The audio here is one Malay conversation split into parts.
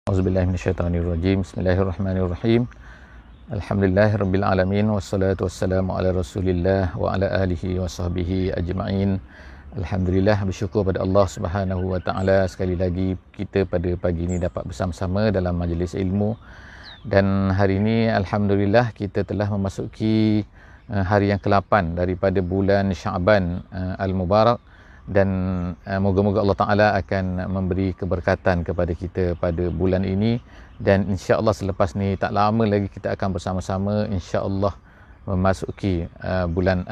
Auzubillahi minasyaitonirrajim. Bismillahirrahmanirrahim. Alhamdulillahirabbil alamin wassalatu wassalamu ala Rasulillah wa ala alihi wasahbihi ajma'in. Alhamdulillah, bersyukur pada Allah Subhanahu wa taala sekali lagi kita pada pagi ini dapat bersama-sama dalam majlis ilmu. Dan hari ini alhamdulillah kita telah memasuki hari yang ke-8 daripada bulan Syaban al-Mubarak. Dan moga-moga Allah Ta'ala akan memberi keberkatan kepada kita pada bulan ini. Dan insya-Allah selepas ni tak lama lagi kita akan bersama-sama insya-Allah memasuki bulan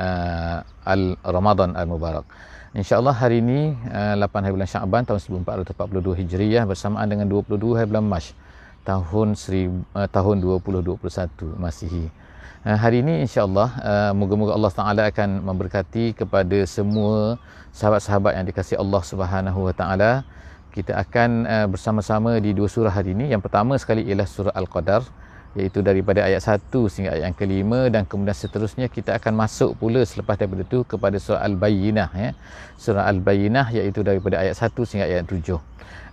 Ramadan Al-Mubarak. InsyaAllah hari ini 8 hari bulan Syaban tahun 1442 Hijriah bersamaan dengan 22 hari bulan Mac tahun 2021 Masihi. Hari ini insya-Allah moga-moga Allah Taala akan memberkati kepada semua sahabat-sahabat yang dikasihi Allah Subhanahu wa taala. Kita akan bersama-sama di dua surah hari ini. Yang pertama sekali ialah surah Al-Qadar, iaitu daripada ayat 1 sehingga ayat yang ke-5, dan kemudian seterusnya kita akan masuk pula selepas daripada itu kepada surah Al-Bayyinah ya. Surah Al-Bayyinah iaitu daripada ayat 1 sehingga ayat 7.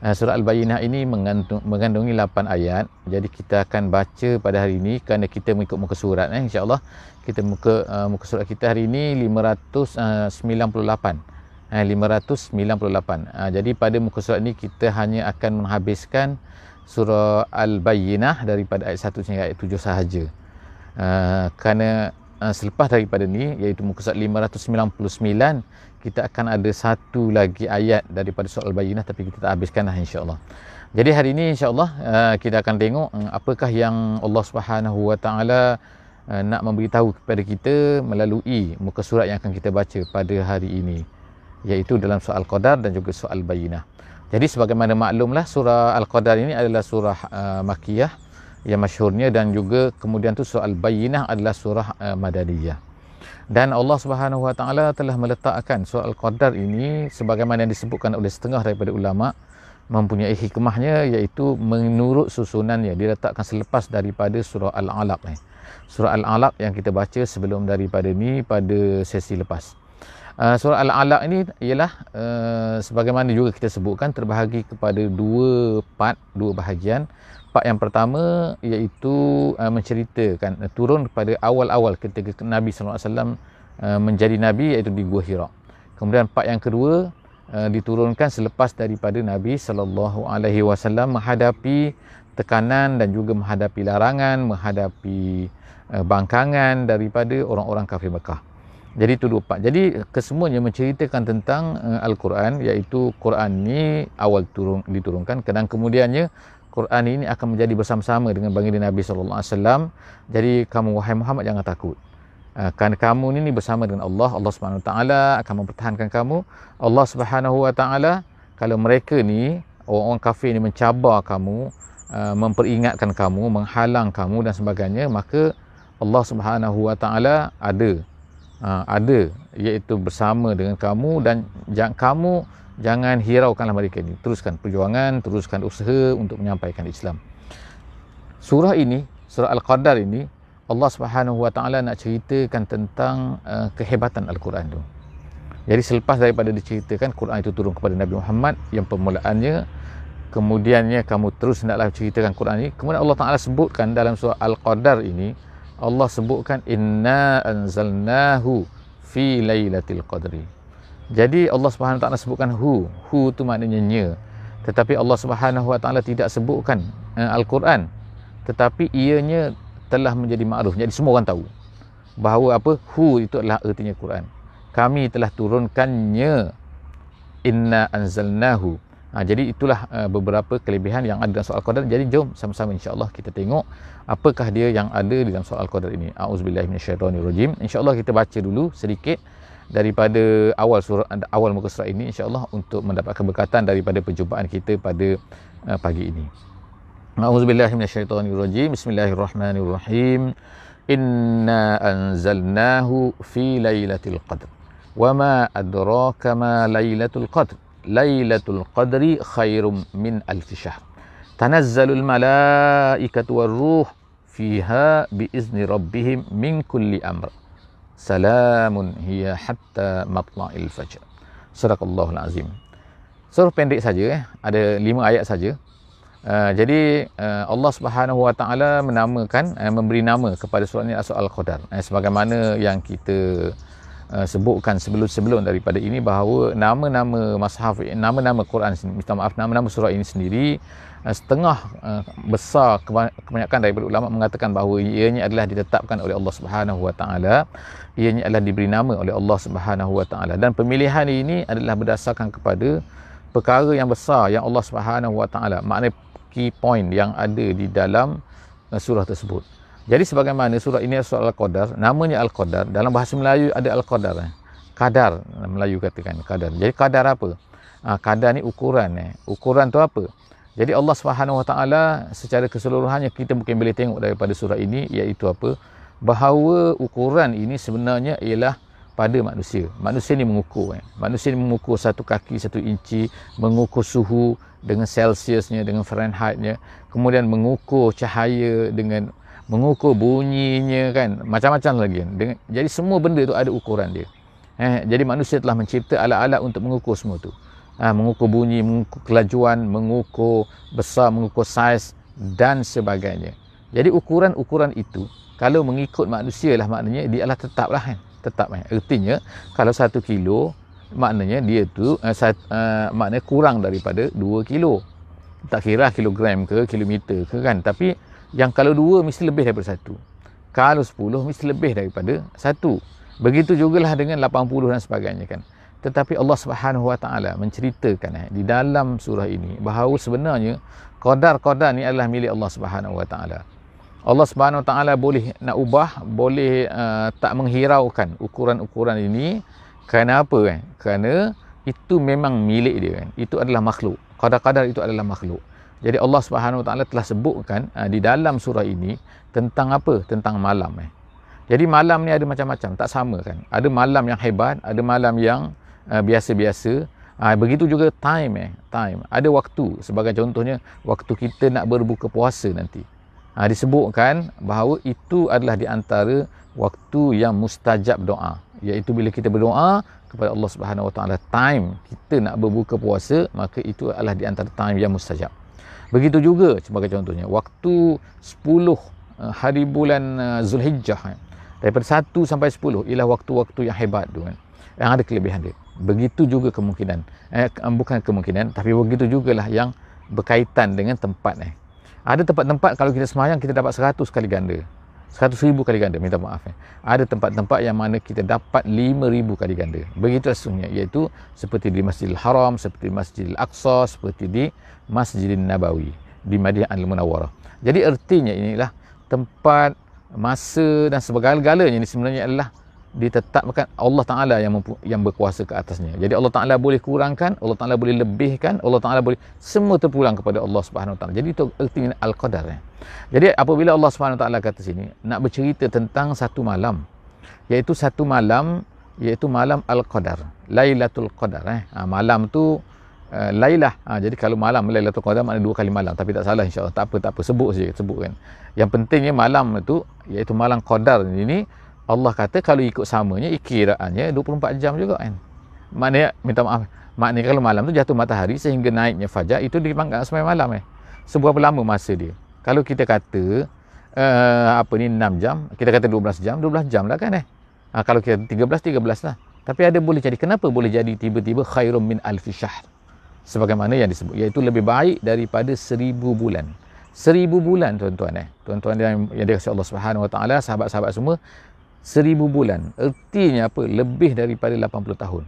Surah Al-Bayyinah ini mengandungi 8 ayat. Jadi kita akan baca pada hari ini kerana kita mengikut muka surat insya-Allah. Kita muka surat kita hari ini 598. 598. Jadi pada muka surat ini kita hanya akan menghabiskan surah Al-Bayyinah daripada ayat 1 hingga ayat 7 sahaja. Kerana selepas daripada ni iaitu muka surat 599 kita akan ada satu lagi ayat daripada surah Al-Bayyinah, tapi kita tak habiskanlah insya-Allah. Jadi hari ini insya-Allah kita akan tengok apakah yang Allah Subhanahu wa taala nak memberitahu kepada kita melalui muka surat yang akan kita baca pada hari ini, iaitu dalam surah Al-Qadar dan juga surah Al-Bayyinah. Jadi sebagaimana maklumlah surah Al-Qadar ini adalah surah Makkiyah yang masyhurnya, dan juga kemudian tu surah Al-Bayyinah adalah surah Madaniyah. Dan Allah Subhanahu wa taala telah meletakkan surah Al-Qadar ini sebagaimana yang disebutkan oleh setengah daripada ulama mempunyai hikmahnya, iaitu menurut susunannya diletakkan selepas daripada surah Al-Alaq ni. Surah Al-Alaq yang kita baca sebelum daripada ni pada sesi lepas. Surah Al-Alaq ini ialah sebagaimana juga kita sebutkan terbahagi kepada dua bahagian. Part yang pertama iaitu menceritakan turun pada awal-awal ketika Nabi sallallahu alaihi wasallam menjadi nabi, iaitu di Gua Hira. Kemudian part yang kedua diturunkan selepas daripada Nabi sallallahu alaihi wasallam menghadapi tekanan dan juga menghadapi larangan, menghadapi bangkangan daripada orang-orang kafir Mekah. Jadi itu dua part. Jadi kesemuanya menceritakan tentang Al-Quran, iaitu Quran ni awal diturunkan, dan kemudiannya Quran ini akan menjadi bersama-sama dengan baginda Nabi sallallahu alaihi wasallam. Jadi kamu wahai Muhammad jangan takut. Kerana kamu ini bersama dengan Allah Subhanahu wa taala akan mempertahankan kamu. Allah Subhanahu wa taala, kalau mereka ni orang-orang kafir ni mencabar kamu, memperingatkan kamu, menghalang kamu dan sebagainya, maka Allah Subhanahu wa taala ada iaitu bersama dengan kamu, dan jangan hiraukanlah mereka ini. Teruskan perjuangan, teruskan usaha untuk menyampaikan Islam. Surah ini, surah Al-Qadar ini, Allah Subhanahu wa taala nak ceritakan tentang kehebatan Al-Quran tu. Jadi selepas daripada diceritakan Quran itu turun kepada Nabi Muhammad yang permulaannya, kemudiannya kamu terus naklah ceritakan Quran ini. Kemudian Allah Taala sebutkan dalam surah Al-Qadar ini, Allah sebutkan inna anzalnahu fi lailatul qadri. Jadi Allah Subhanahu wa taala sebutkan hu tu maknanya nya. Tetapi Allah Subhanahu wa taala tidak sebutkan Al-Quran, tetapi ianya telah menjadi makruf. Jadi semua orang tahu bahawa hu itu adalah artinya Quran. Kami telah turunkannya, inna anzalnahu. Jadi itulah beberapa kelebihan yang ada dalam surah Al-Qadar. Jadi jom sama-sama insya-Allah kita tengok apakah dia yang ada di dalam surah Al-Qadar ini. A'udzubillahi minasyaitonirrajim. Insya-Allah kita baca dulu sedikit daripada awal muka surat ini insya-Allah untuk mendapat keberkatan daripada perjumpaan kita pada pagi ini. A'udzubillahi minasyaitonirrajim. Bismillahirrahmanirrahim. Inna anzalnahu fi lailatul qadr. Wama adraka ma lailatul qadr. Lailatul qadri khairum min alfi syahr. Tanazzalul malaikatu warruh fiha biizni rabbihim min kulli amr. Salamun hiya hatta matla'il fajr. Sadaqallahul azim. Surah pendek saja, ada 5 ayat saja. Jadi Allah Subhanahu Wa Taala menamakan, memberi nama kepada surah ini surah Al-Qadar. Sebagaimana yang kita sebutkan sebelum daripada ini, bahawa nama-nama mushaf, nama-nama Quran, nama-nama surah ini sendiri, setengah besar kebanyakan daripada ulama mengatakan bahawa ianya adalah ditetapkan oleh Allah Subhanahu Wa Taala, ianya adalah diberi nama oleh Allah Subhanahu Wa Taala, dan pemilihan ini adalah berdasarkan kepada perkara yang besar yang Allah Subhanahu Wa Taala, maknanya key point yang ada di dalam surah tersebut. Jadi sebagaimana surah ini surah Al-Qadar, namanya Al-Qadar, dalam bahasa Melayu ada Al-Qadar, kadar, Melayu katakan kadar. Jadi kadar apa? Kadar ni ukuran. Ukuran tu apa? Jadi Allah Subhanahu Wa Taala secara keseluruhannya kita mungkin boleh tengok daripada surah ini, iaitu apa? Bahawa ukuran ini sebenarnya ialah pada manusia. Manusia ni mengukur. Manusia ni mengukur 1 kaki 1 inci, mengukur suhu dengan Celsiusnya, dengan Fahrenheitnya, kemudian mengukur cahaya dengan mengukur bunyinya, kan, macam-macam lagi. Jadi semua benda tu ada ukuran dia. Jadi manusia telah mencipta alat-alat untuk mengukur semua tu. Mengukur bunyi, mengukur kelajuan, mengukur besar, mengukur saiz dan sebagainya. Jadi ukuran-ukuran itu kalau mengikut manusia lah, maknanya dia adalah tetap lah, kan. Tetap. Artinya kalau 1 kilo, maknanya dia tu maknanya kurang daripada 2 kilo. Tak kira kilogram ke kilometer ke, kan, tapi yang kalau 2 mesti lebih daripada 1, kalau 10 mesti lebih daripada 1. Begitu jugalah dengan 80 dan sebagainya, kan. Tetapi Allah Subhanahu Wa Taala menceritakan di dalam surah ini bahawa sebenarnya qadar-qadar ni adalah milik Allah Subhanahu Wa Taala. Allah Subhanahu Wa Taala boleh nak ubah, boleh tak menghiraukan ukuran-ukuran ini. Kerana apa, kan? Kerana itu memang milik dia, kan. Itu adalah makhluk. Qadar-qadar itu adalah makhluk. Jadi Allah Subhanahu Wa Taala telah sebutkan di dalam surah ini tentang apa? Tentang malam. Jadi malam ni ada macam-macam, tak sama, kan. Ada malam yang hebat, ada malam yang biasa-biasa. Begitu juga time. Ada waktu. Sebagai contohnya, waktu kita nak berbuka puasa nanti. Disebutkan bahawa itu adalah di antara waktu yang mustajab doa, iaitu bila kita berdoa kepada Allah Subhanahu Wa Taala, time kita nak berbuka puasa, maka itu adalah di antara time yang mustajab. Begitu juga sebagai contohnya waktu 10 hari bulan Zulhijjah, daripada 1 sampai 10 ialah waktu-waktu yang hebat tu, kan, yang ada kelebihan dia. Begitu juga kemungkinan, bukan kemungkinan, tapi begitu jugalah yang berkaitan dengan tempat. Ada tempat-tempat kalau kita semayang kita dapat 100 kali ganda, 100,000 kali ganda, minta maaf. Ada tempat-tempat yang mana kita dapat 5,000 kali ganda. Begitu sesungguhnya, iaitu seperti di Masjidil Haram, seperti Masjidil Aqsa, seperti di Masjidil Nabawi di Madinah Al-Munawwarah. Jadi artinya inilah tempat, masa dan segala-galanya ini sebenarnya adalah ditetapkan Allah Ta'ala yang berkuasa ke atasnya. Jadi Allah Ta'ala boleh kurangkan, Allah Ta'ala boleh lebihkan, Allah Ta'ala boleh, semua terpulang kepada Allah Subhanahu Wa Ta'ala. Jadi itu artinya Al-Qadar. Jadi apabila Allah Subhanahu Wa Ta'ala kata sini nak bercerita tentang satu malam, iaitu malam Al-Qadar, Lailatul Qadar. Malam tu Lailah. Jadi kalau malam Lailatul Qadar maknanya 2 kali malam, tapi tak salah insya-Allah. Tak apa, sebut kan. Yang pentingnya malam itu iaitu malam Qadar ini, Allah kata kalau ikut samanya, kiraannya 24 jam juga, kan. Maknanya, minta maaf, maknanya kalau malam tu jatuh matahari sehingga naiknya fajar, itu dipanggil sebagai malam. Seberapa lama masa dia? Kalau kita kata 6 jam, kita kata 12 jam lah, kan. Kalau kita 13 lah. Tapi ada boleh jadi, kenapa boleh jadi tiba-tiba khairum min alfi syahr? Sebagaimana yang disebut, iaitu lebih baik daripada 1000 bulan. 1000 bulan, tuan-tuan. Tuan-tuan yang dikasihi Allah Subhanahu Wa Taala, sahabat-sahabat semua, 1000 bulan. Artinya apa? Lebih daripada 80 tahun.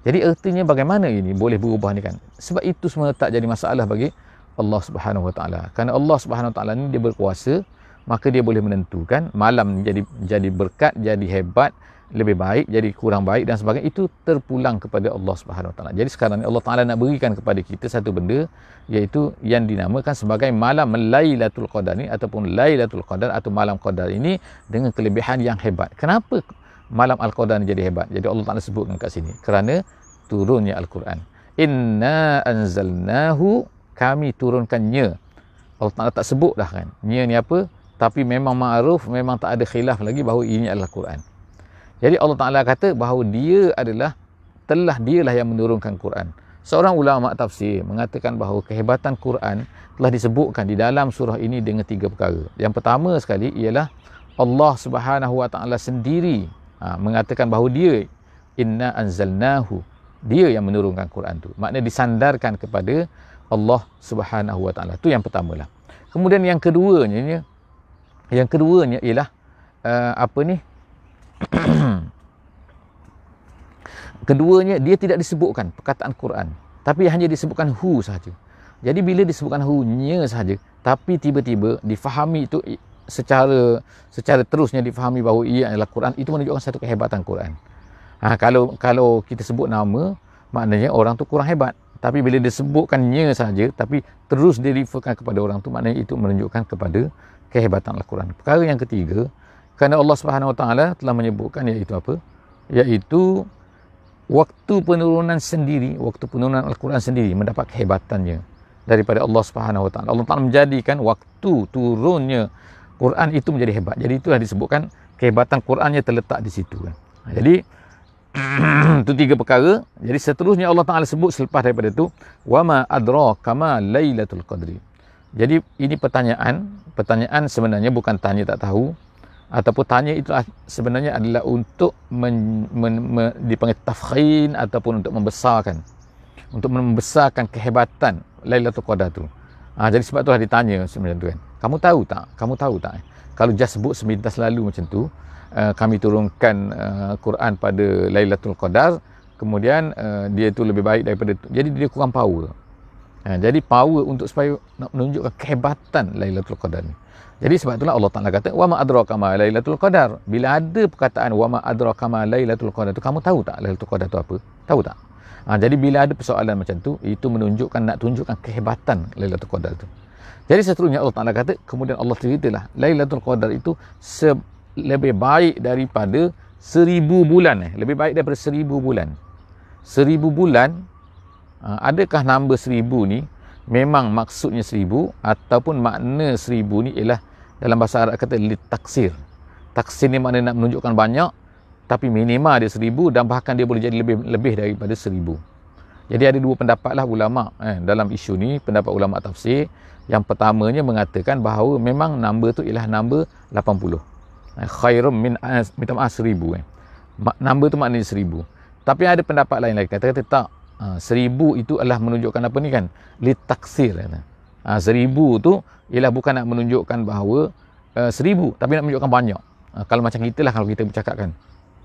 Jadi artinya bagaimana ini boleh berubah ni, kan? Sebab itu semua tak jadi masalah bagi Allah Subhanahu Wa Taala. Kerana Allah Subhanahu Wa Taala ni dia berkuasa, maka dia boleh menentukan malam jadi berkat, jadi hebat, lebih baik, jadi kurang baik dan sebagainya. Itu terpulang kepada Allah Subhanahu Wa Taala. Jadi sekarang ni Allah Taala nak berikan kepada kita satu benda, iaitu yang dinamakan sebagai malam Lailatul Qadar ni, ataupun Lailatul Qadar atau malam Qadar ini dengan kelebihan yang hebat. Kenapa malam Al-Qadar ni jadi hebat? Jadi Allah Taala sebutkan kat sini kerana turunnya Al-Quran. Inna anzalnahu, kami turunkannya. Allah Taala tak sebut dah, kan, nya ni apa, tapi memang ma'ruf, memang tak ada khilaf lagi bahawa ini adalah Quran. Jadi Allah Ta'ala kata bahawa dialah yang menurunkan Quran. Seorang ulama tafsir mengatakan bahawa kehebatan Quran telah disebutkan di dalam surah ini dengan 3 perkara. Yang pertama sekali ialah Allah Subhanahu Wa Taala sendiri mengatakan bahawa dia inna anzalnahu, dia yang menurunkan Quran tu. Maknanya disandarkan kepada Allah Subhanahu Wa Taala. Tu yang pertamalah. Kemudian yang keduanya ialah keduanya dia tidak disebutkan perkataan Quran, tapi hanya disebutkan hu sahaja. Jadi bila disebutkan hu-nya sahaja, tapi tiba-tiba difahami itu secara terusnya difahami bahawa ia adalah Quran, itu menunjukkan satu kehebatan Quran. Kalau kita sebut nama, maknanya orang tu kurang hebat. Tapi bila disebutkannya sahaja, tapi terus direferkan kepada orang tu, maknanya itu menunjukkan kepada kehebatan Al-Quran. Perkara yang ketiga, kerana Allah Subhanahu Wa Taala telah menyebutkan iaitu apa? Iaitu waktu penurunan Al-Quran sendiri mendapat kehebatannya daripada Allah Subhanahu Wa Taala. Allah Taala menjadikan waktu turunnya Quran itu menjadi hebat. Jadi itulah disebutkan kehebatan Qurannya terletak di situ. Jadi itu 3 perkara. Jadi seterusnya Allah Taala sebut selepas daripada itu, wama adraka ma lailatul qadri. Jadi ini pertanyaan sebenarnya bukan tanya tak tahu, ataupun tanya itu sebenarnya adalah untuk dipanggil tafkhin ataupun untuk membesarkan kehebatan Lailatul Qadar tu. Jadi sebab itulah ditanya sebenarnya tu kan. Kamu tahu tak? Kalau just sebut semintas lalu macam tu, kami turunkan Quran pada Lailatul Qadar, kemudian dia tu lebih baik daripada tu. Jadi dia kurang power. Jadi power untuk supaya nak menunjukkan kehebatan Lailatul Qadar ni. Jadi sebab itulah Allah Ta'ala kata, wa ma adraka ma Lailatul Qadar. Bila ada perkataan wa ma adraka ma Lailatul Qadar tu, kamu tahu tak Lailatul Qadar tu apa? Tahu tak? Jadi bila ada persoalan macam tu, itu nak tunjukkan kehebatan Lailatul Qadar tu. Jadi seterusnya Allah Ta'ala kata, kemudian Allah ceritalah Lailatul Qadar itu lebih baik daripada 1000 bulan. Lebih baik daripada 1000 bulan. 1000 bulan, adakah nombor 1000 ni memang maksudnya 1000, ataupun makna 1000 ni ialah dalam bahasa Arab kata litaksir. Taksir ni makna nak menunjukkan banyak, tapi minima dia 1000 dan bahkan dia boleh jadi lebih daripada 1000. Jadi ada 2 pendapat lah ulama dalam isu ni. Pendapat ulama tafsir, yang pertamanya mengatakan bahawa memang nombor tu ialah nombor 80. Khairum min 1000. Nombor tu maknanya 1000. Tapi ada pendapat lain lagi kata tak, 1000 itu adalah menunjukkan apa ni kan, litaksir. 1000 tu ialah bukan nak menunjukkan bahawa 1000, tapi nak menunjukkan banyak. Kalau macam kita lah, kalau kita bercakap kan,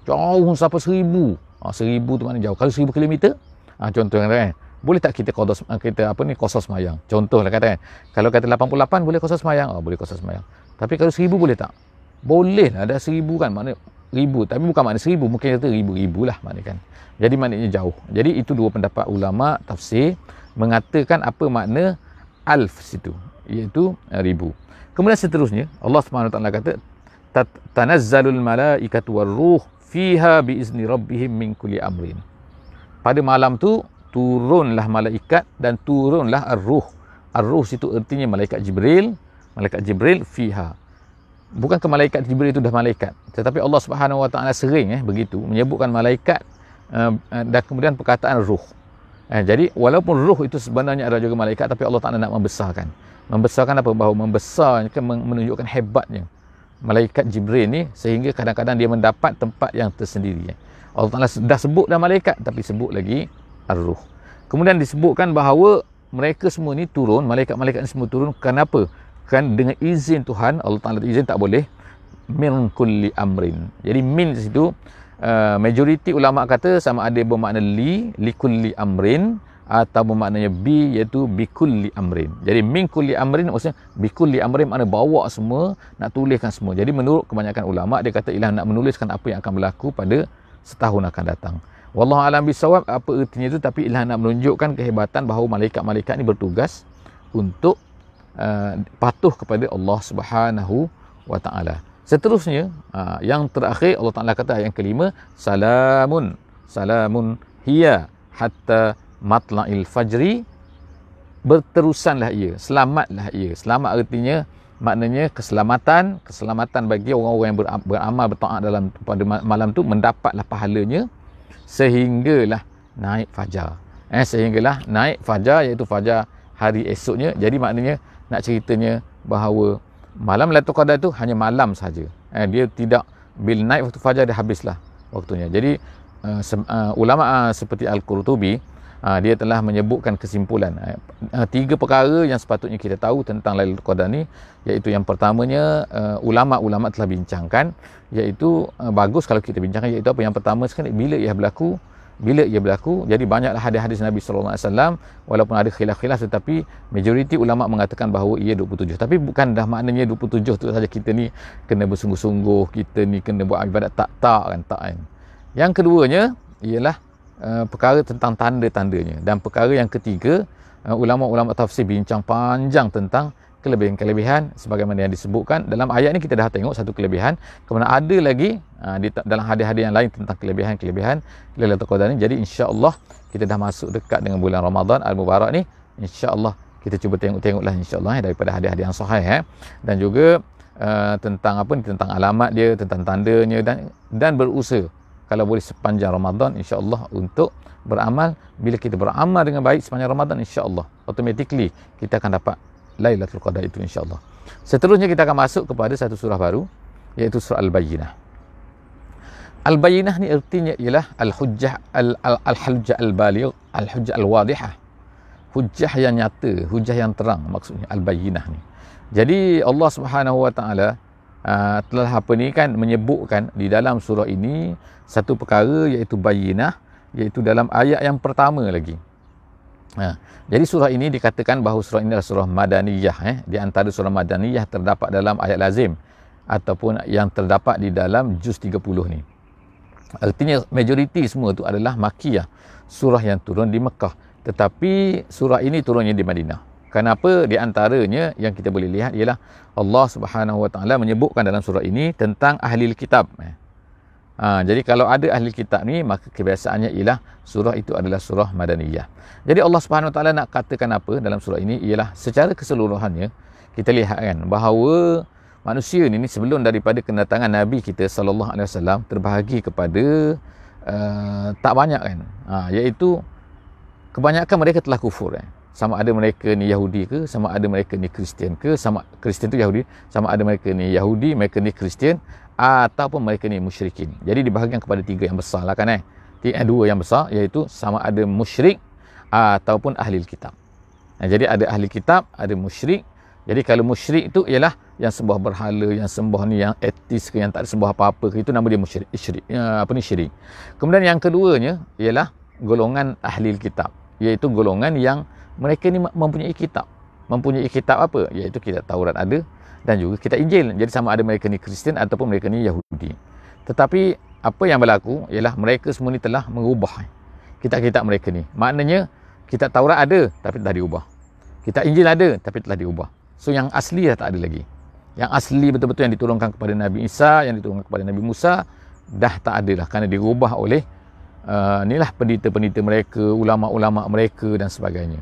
jauh sampai 1000. 1000 tu maknanya jauh. Kalau 1000 kilometer, contoh kan, boleh tak kita qasar semayang? Contoh lah kata kan, kalau kata 88 boleh qasar semayang, boleh qasar semayang. Tapi kalau 1000 boleh tak? Boleh lah, ada 1000 kan, maknanya 1000, tapi bukan makna 1000, mungkin kata ribu lah maknanya kan. Jadi maknanya jauh. Jadi itu 2 pendapat ulama tafsir mengatakan apa makna alf situ, iaitu 1000. Kemudian seterusnya Allah Subhanahu Wa Taala kata, tanazzalul malaikatu warruh fiha biizni rabbihim min kulli amrin. Pada malam tu turunlah malaikat dan turunlah ar-ruh. Ar-ruh situ artinya malaikat Jibril. Malaikat Jibril fiha. Bukan ke malaikat Jibril itu dah malaikat, tetapi Allah Subhanahu Wa Taala sering begitu menyebutkan malaikat dan kemudian perkataan ruh. Jadi walaupun ruh itu sebenarnya adalah juga malaikat, tapi Allah Taala nak membesarkan. Membesarkan apa? Bahawa membesarkan menunjukkan hebatnya malaikat Jibril ni, sehingga kadang-kadang dia mendapat tempat yang tersendiri. Allah Taala dah sebut dah malaikat, tapi sebut lagi ar-ruh. Kemudian disebutkan bahawa mereka semua ni turun, malaikat-malaikat ni semua turun kenapa? Kan dengan izin Tuhan. Allah Ta'ala izin, tak boleh. Min kulli amrin. Jadi min di situ majoriti ulama kata sama ada bermakna li kulli amrin, atau bermaknanya bi, iaitu bi kulli amrin. Jadi min kulli amrin maksudnya bi kulli amrin makna bawa semua, nak tuliskan semua. Jadi menurut kebanyakan ulama, dia kata ialah nak menuliskan apa yang akan berlaku pada setahun akan datang. Wallahu alam bisawab apa ertinya itu, tapi ialah nak menunjukkan kehebatan bahawa malaikat-malaikat ni bertugas untuk patuh kepada Allah Subhanahu Wa Taala. Seterusnya, yang terakhir Allah Taala kata yang kelima, salamun hiya hatta matla'il fajri. Berterusanlah ia, selamatlah ia. Selamat artinya maknanya keselamatan bagi orang-orang yang beramal bertaat dalam pada malam tu, mendapatlah pahalanya sehinggalah naik fajar. Sehinggalah naik fajar, iaitu fajar hari esoknya. Jadi maknanya nak ceritanya bahawa malam Lailatul Qadar itu hanya malam saja. Dia tidak, bila naik waktu fajar dia habislah waktunya. Jadi ulama seperti Al-Qurtubi, dia telah menyebutkan kesimpulan 3 perkara yang sepatutnya kita tahu tentang Lailatul Qadar ni, iaitu yang pertamanya ulama-ulama telah bincangkan, iaitu bagus kalau kita bincangkan, iaitu apa? Yang pertama sekali, bila ia berlaku. Jadi banyaklah hadis-hadis Nabi sallallahu alaihi wasallam, walaupun ada khilaf-khilaf, tetapi majoriti ulama mengatakan bahawa ia 27. Tapi bukan dah maknanya 27 tu saja kita ni kena bersungguh-sungguh, kita ni kena buat ibadat tak kan. Yang keduanya ialah perkara tentang tanda-tandanya, dan perkara yang ketiga, ulama-ulama tafsir bincang panjang tentang kelebihan-kelebihan sebagaimana yang disebutkan dalam ayat ni. Kita dah tengok satu kelebihan, kemudian ada lagi dalam hadis-hadis yang lain tentang kelebihan-kelebihan Lailatul Qadar ni. Jadi insya-Allah kita dah masuk dekat dengan bulan Ramadan Al-Mubarak ni, insya-Allah kita cuba tengok-tengoklah insya-Allah daripada hadis-hadis yang sahih dan juga tentang apa ni, tentang alamat dia, tentang tandanya, dan berusaha kalau boleh sepanjang Ramadan insya-Allah untuk beramal. Bila kita beramal dengan baik sepanjang Ramadan, insya-Allah automatically kita akan dapat Lailatul Qadar itu insya-Allah. Seterusnya kita akan masuk kepada satu surah baru, iaitu surah Al-Bayyinah. Al-Bayyinah ni artinya ialah al-hujjah al-hujjah al-baligh, al-hujjah al-wadihah. Hujjah yang nyata, hujjah yang terang, maksudnya Al-Bayyinah ni. Jadi Allah Subhanahu Wa Taala telah menyebutkan di dalam surah ini satu perkara, iaitu bayyinah, iaitu dalam ayat yang pertama lagi. Jadi surah ini dikatakan bahawa surah ini adalah surah Madaniyah. Di antara surah Madaniyah terdapat dalam ayat lazim ataupun yang terdapat di dalam juz 30 ni. Artinya majoriti semua tu adalah Makkiyah, surah yang turun di Mekah. Tetapi surah ini turunnya di Madinah. Kenapa? Di antaranya yang kita boleh lihat ialah Allah Subhanahu Wa Taala menyebutkan dalam surah ini tentang ahli kitab. Jadi kalau ada ahli kitab ni, maka kebiasaannya ialah surah itu adalah surah Madaniyah. Jadi Allah Subhanahu Wa Taala nak katakan apa dalam surah ini ialah secara keseluruhannya kita lihat kan bahawa manusia ni sebelum daripada kedatangan Nabi kita sallallahu alaihi wasallam terbahagi kepada tak banyak kan. Iaitu kebanyakan mereka telah kufur Sama ada mereka ni Yahudi ke, sama ada mereka ni Kristian ke, sama Kristian tu Yahudi, sama ada mereka ni Yahudi, mereka ni Kristian, ataupun mereka ni musyrikin. Jadi dibahagikan kepada 3 yang besar lah kan 2 yang besar, iaitu sama ada musyrik ataupun ahli kitab. Jadi ada ahli kitab, ada musyrik. Jadi kalau musyrik itu ialah yang sembah berhala, yang sembah ni yang etis ke, yang tak ada sembah apa-apa ke, itu nama dia musyrik, syirik. Kemudian yang keduanya ialah golongan ahli kitab, iaitu golongan yang mereka ni mempunyai kitab. Mempunyai kitab apa? Iaitu kitab Taurat ada, dan juga kitab Injil. Jadi sama ada mereka ni Kristian ataupun mereka ni Yahudi. Tetapi apa yang berlaku ialah mereka semua ni telah mengubah kitab-kitab mereka ni. Maknanya kitab Taurat ada tapi telah diubah. Kitab Injil ada tapi telah diubah. So yang asli dah tak ada lagi. Yang asli betul-betul yang diturunkan kepada Nabi Isa, yang diturunkan kepada Nabi Musa, dah tak ada lah kerana dirubah oleh inilah pendeta-pendeta mereka, ulama-ulama mereka dan sebagainya.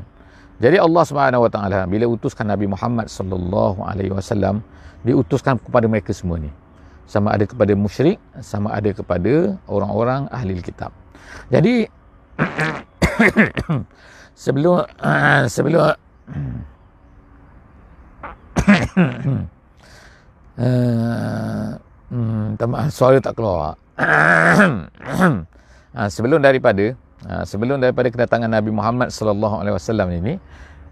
Jadi Allah Subhanahu Wa Taala bila utuskan Nabi Muhammad sallallahu alaihi wasallam, diutuskan kepada mereka semua ni. Sama ada kepada musyrik, sama ada kepada orang-orang ahli kitab. Jadi sebelum suara tak keluar. Sebelum daripada kedatangan Nabi Muhammad sallallahu alaihi wasallam ini,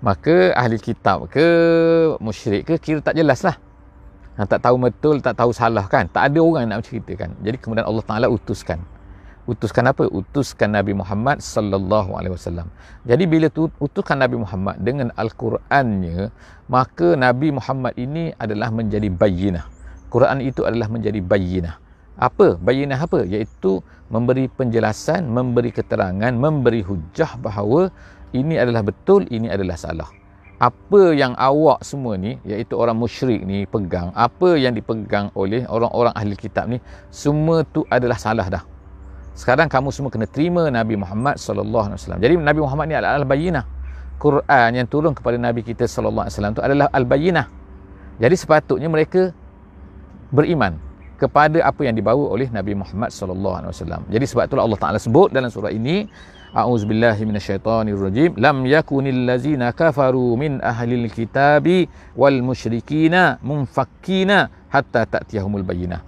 maka ahli kitab ke musyrik ke kira tak jelas lah. Tak tahu betul, tak tahu salah kan. Tak ada orang nak menceritakan. Jadi kemudian Allah Taala utuskan apa? Utuskan Nabi Muhammad sallallahu alaihi wasallam. Jadi bila utuskan Nabi Muhammad dengan Al-Qurannya, maka Nabi Muhammad ini adalah menjadi bayyinah. Quran itu adalah menjadi bayyinah. Apa? Bayyinah apa? Iaitu memberi penjelasan, memberi keterangan, memberi hujah bahawa ini adalah betul, ini adalah salah. Apa yang awak semua ni, iaitu orang musyrik ni pegang, apa yang dipegang oleh orang-orang ahli kitab ni, semua tu adalah salah dah. Sekarang kamu semua kena terima Nabi Muhammad sallallahu alaihi wasallam. Jadi Nabi Muhammad ni adalah al-bayyinah. Quran yang turun kepada Nabi kita sallallahu alaihi wasallam tu adalah al-bayyinah. Jadi sepatutnya mereka beriman. kepada apa yang dibawa oleh Nabi Muhammad sallallahu alaihi wasallam. Jadi sebab itulah Allah Taala sebut dalam surah ini, a'udzubillahi minasyaitonirrajim, lam yakunil ladzina kafaru min ahlil kitabi wal musyrikina munfakkina hatta ta'tiyahumul bayyinah.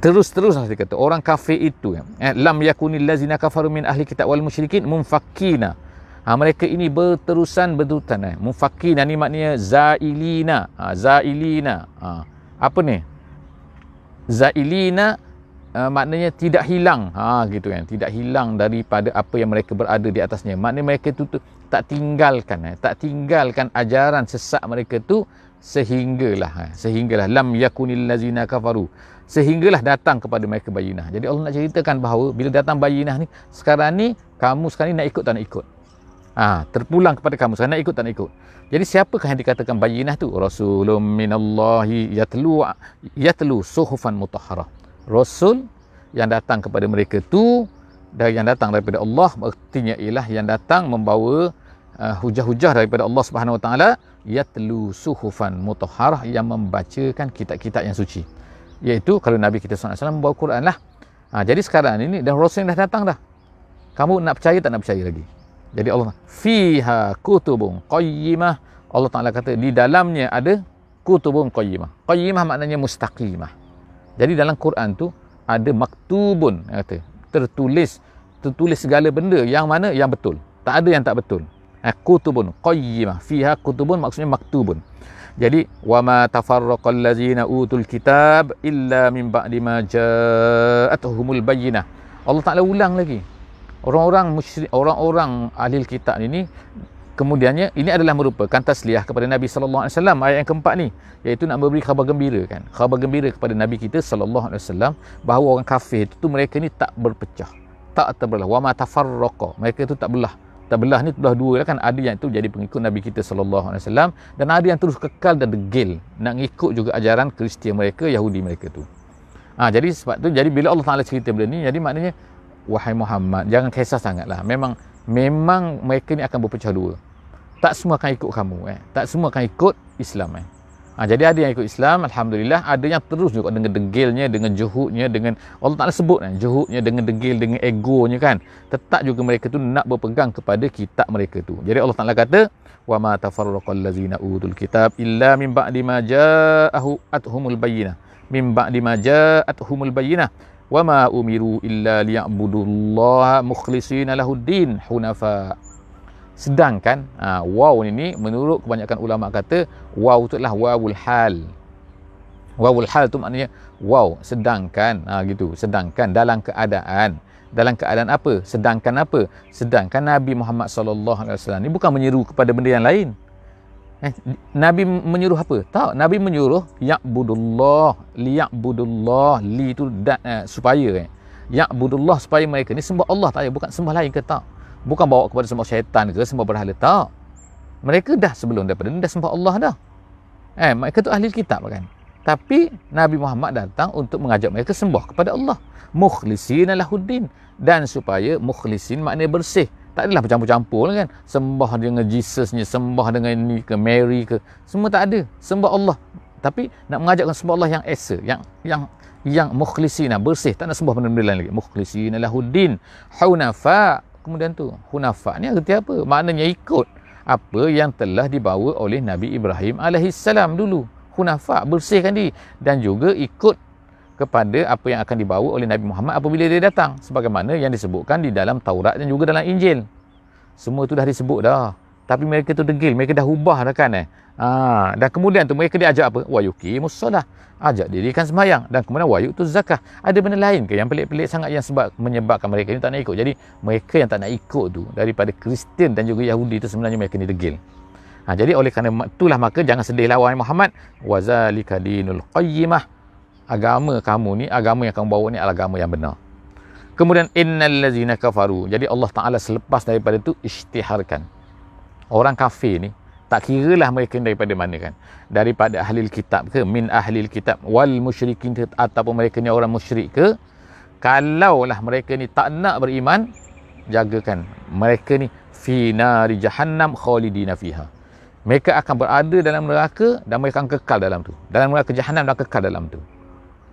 Terus-teruslah dia kata orang kafir itu lam yakunil ladzina kafaru min ahli kitab wal musyrikin munfakkina. Mereka ini berterusan munfakkina ni maknanya zailina. Zailina. Apa ni? Zailina maknanya tidak hilang. Gitu kan. Tidak hilang daripada apa yang mereka berada di atasnya. Maknanya mereka tu tak tinggalkan ajaran sesat mereka tu sehinggalah lam yakunil ladzina kafaru, sehinggalah datang kepada mereka bayinah. Jadi Allah nak ceritakan bahawa bila datang bayinah ni, sekarang ni kamu sekarang ni nak ikut tak nak ikut? Terpulang kepada kamu, sekarang nak ikut tak nak ikut? Jadi siapakah yang dikatakan bayinah tu? Rasulun minallahi yatlu suhufan mutahharah. Rasul yang datang kepada mereka tu, dan yang datang daripada Allah, artinya ialah yang datang membawa hujah-hujah daripada Allah Subhanahu Wa Taala, yatlu suhufan mutahharah, yang membacakan kitab-kitab yang suci. Iaitu kalau Nabi kita SAW membawa Quran lah. Jadi sekarang ini dan Rasul dah datang dah. Kamu nak percaya tak nak percaya lagi? Jadi Allah fiha kutubun qayyimah. Allah Taala kata di dalamnya ada kutubun qayyimah. Qayyimah maknanya mustaqimah. Jadi dalam Quran tu ada maktubun, kata tertulis segala benda yang mana yang betul. Tak ada yang tak betul. Kutubun qayyimah. Fiha kutubun maksudnya maktubun. Jadi wama tafarraqal ladzina utul kitab illa min ba'di ma ja'atuhumul bayyinah. Allah Taala ulang lagi. Orang-orang musyrik, orang-orang ahli kitab ini kemudiannya ini adalah merupakan tasliyah kepada Nabi sallallahu alaihi wasallam, ayat yang keempat ni, iaitu nak memberi khabar gembira kan. Khabar gembira kepada Nabi kita sallallahu alaihi wasallam bahawa orang kafir itu mereka ni tak berpecah, tak terbelah. Wama tafarraqa. Mereka itu tak belah. Tak belah ni belah dua lah kan. Ada yang itu jadi pengikut Nabi kita sallallahu alaihi wasallam dan ada yang terus kekal dan degil nak ikut juga ajaran Kristian mereka, Yahudi mereka tu. Jadi sebab tu, jadi bila Allah Taala cerita benda ni, jadi maknanya wahai Muhammad, jangan kisah sangatlah. Memang mereka ni akan berpecah dua. Tak semua akan ikut kamu tak semua akan ikut Islam jadi ada yang ikut Islam, alhamdulillah. Ada yang terus juga dengan degilnya, dengan juhudnya, dengan Allah Taala sebut juhudnya, dengan degil, dengan egonya kan. Tetap juga mereka tu nak berpegang kepada kitab mereka tu. Jadi Allah Taala kata wa ma tafarraqal ladzina utul kitab illa min ba'di ma ja'atuhumul bayyinah. Min ba'di ma ja'atuhumul bayyinah wa ma umiru illa liya'budullaha mukhlishina lahuddin hunafa. Sedangkan waw ini menurut kebanyakan ulama kata waw itu adalah wawul hal. Wawul hal tu maknanya waw sedangkan gitu. Sedangkan dalam keadaan apa? Sedangkan Nabi Muhammad sallallahu alaihi wasallam ni bukan menyeru kepada benda yang lain. Nabi menyuruh apa? Tak, Nabi menyuruh ya'budullah, liya'budullah, li tu supaya ya'budullah, supaya mereka ni sembah Allah, tak bukan sembah lain ke tak. Bukan bawa kepada sembah syaitan ke sembah berhala, tak. Mereka dah sebelum daripada ni dah sembah Allah dah. Mereka tu ahli kitab kan. Tapi Nabi Muhammad datang untuk mengajak mereka sembah kepada Allah, mukhlishina lahuddin, dan supaya mukhlisin maknanya bersih. Tak adalah bercampur-campur kan. Sembah dengan Jesusnya, sembah dengan ni ke Mary ke, semua tak ada. Sembah Allah. Tapi nak mengajakkan sembah Allah yang esa, yang mukhlisina, bersih, tak nak sembah benda-benda lain lagi. Mukhlisina lahuddin hunafa. Kemudian tu hunafa ni arti apa? Maknanya ikut apa yang telah dibawa oleh Nabi Ibrahim alaihissalam dulu. Hunafa, bersihkan diri, dan juga ikut kepada apa yang akan dibawa oleh Nabi Muhammad apabila dia datang, sebagaimana yang disebutkan di dalam Taurat dan juga dalam Injil. Semua tu dah disebut dah. Tapi mereka tu degil, mereka dah ubah dah kan dan kemudian tu mereka diajak apa? Wa yuqimus solah, ajak dirikan sembahyang, dan kemudian wa yu'tuz zakah. Ada benda lain ke yang pelik-pelik sangat yang menyebabkan mereka ni tak nak ikut? Jadi mereka yang tak nak ikut tu daripada Kristian dan juga Yahudi tu sebenarnya mereka ni degil. Jadi oleh kerana itulah maka jangan sedihlah wahai Muhammad, wa zalika dinul qayyimah. Agama kamu ni, agama yang kamu bawa ni adalah agama yang benar. Kemudian innal ladzina kafaru. Jadi Allah Taala selepas daripada tu isytiharkan orang kafir ni, tak kiralah mereka daripada mana kan, daripada ahli kitab ke, min ahli kitab wal musyrikin, ataupun mereka ni orang musyrik ke, kalaulah mereka ni tak nak beriman, jagakan mereka ni fi nari jahannam khalidina fiha. Mereka akan berada dalam neraka dan mereka akan kekal dalam tu, dalam neraka jahannam dan kekal dalam tu.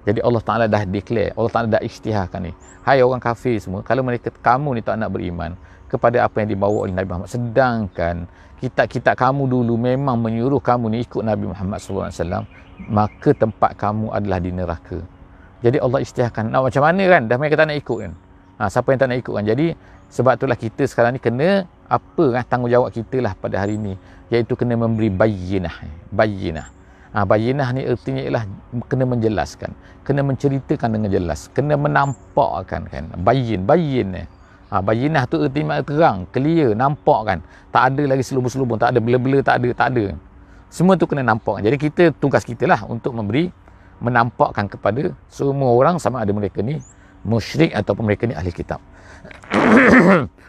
Jadi Allah Ta'ala dah declare, Allah Ta'ala dah isytiharkan ni. Hai orang kafir semua, kalau mereka kamu ni tak nak beriman kepada apa yang dibawa oleh Nabi Muhammad, sedangkan kitab-kitab kamu dulu memang menyuruh kamu ni ikut Nabi Muhammad SAW, maka tempat kamu adalah di neraka. Jadi Allah isytiharkan. Nak macam mana kan? Dah mereka tak nak ikut kan? Siapa yang tak nak ikut kan? Jadi sebab itulah kita sekarang ni kena apa kan, tanggungjawab kita lah pada hari ni, iaitu kena memberi bayinah. Bayinah ni artinya ialah kena menjelaskan, kena menceritakan dengan jelas, kena menampakkan kan. Bayin ni. Bayinah tu artinya terang, clear, nampak kan. Tak ada lagi selubung-selubung, tak ada bela-bela, tak ada. Semua tu kena nampak. Jadi tugas kita lah untuk menampakkan kepada semua orang, sama ada mereka ni musyrik ataupun mereka ni ahli kitab.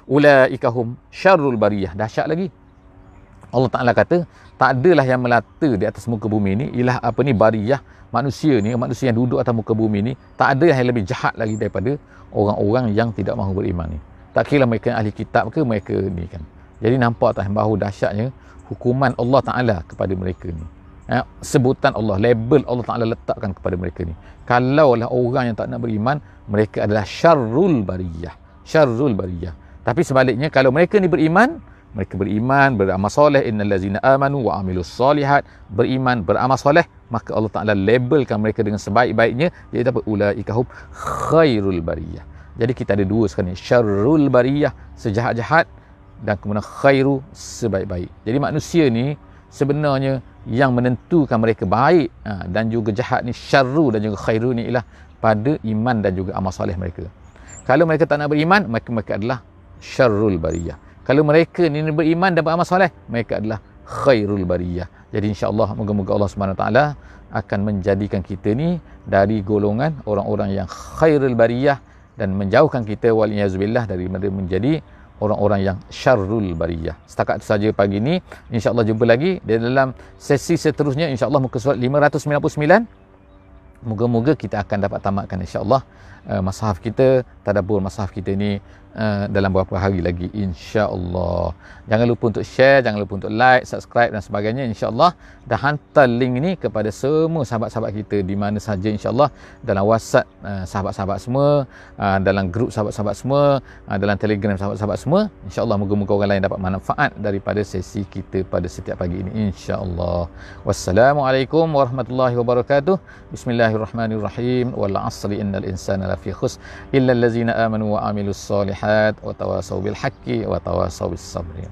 Ulaika hum syarrul bariyah. Dahsyat lagi. Allah Ta'ala kata, tak adalah yang melata di atas muka bumi ni, ialah bariyah, manusia yang duduk atas muka bumi ni, tak ada yang lebih jahat lagi daripada orang-orang yang tidak mahu beriman ni. Tak kira mereka ahli kitab ke mereka ni kan. Jadi nampak tak bahawa dahsyatnya hukuman Allah Ta'ala kepada mereka ni. Sebutan Allah, label Allah Ta'ala letakkan kepada mereka ni. Kalaulah orang yang tak nak beriman, mereka adalah syarrul bariyah. Tapi sebaliknya, kalau mereka ni beriman, beramal soleh, innal ladzina amanu wa amilus solihat, beriman, beramal soleh, maka Allah Ta'ala labelkan mereka dengan sebaik-baiknya, iaitu apa? Ulaika hum khairul bariyah. Jadi kita ada dua sekarang ni, syarrul bariyah, sejahat-jahat, dan kemudian khairu, sebaik-baik. Jadi manusia ni sebenarnya yang menentukan mereka baik dan juga jahat ni, syarru dan juga khairu ni ialah pada iman dan juga amal soleh mereka. Kalau mereka tak nak beriman, mereka adalah syarrul bariyah. Kalau mereka ni beriman dan beramal soleh, mereka adalah khairul bariyah. Jadi insya-Allah moga-moga Allah Subhanahu taala akan menjadikan kita ni dari golongan orang-orang yang khairul bariyah dan menjauhkan kita waliyazubillah dari menjadi orang-orang yang syarrul bariyah. Setakat itu saja pagi ni. Insya-Allah jumpa lagi di dalam sesi seterusnya, insya-Allah muka surat 599. Moga-moga kita akan dapat tamatkan insya-Allah mushaf kita, tadabbur mushaf kita ni dalam beberapa hari lagi insya-Allah. Jangan lupa untuk share, jangan lupa untuk like, subscribe dan sebagainya insya-Allah, dan hantar link ini kepada semua sahabat-sahabat kita di mana saja insya-Allah, dalam WhatsApp sahabat-sahabat semua, dalam grup sahabat-sahabat semua, dalam Telegram sahabat-sahabat semua. Insya-Allah moga-moga orang lain dapat manfaat daripada sesi kita pada setiap pagi ini insya-Allah. Wassalamualaikum warahmatullahi wabarakatuh. Bismillahirrahmanirrahim. Wal 'asri innal insana lafi khusr illa allazina amanu wa amilus solihat wa tawasaw bil haqqi wa tawasaw bis sabr.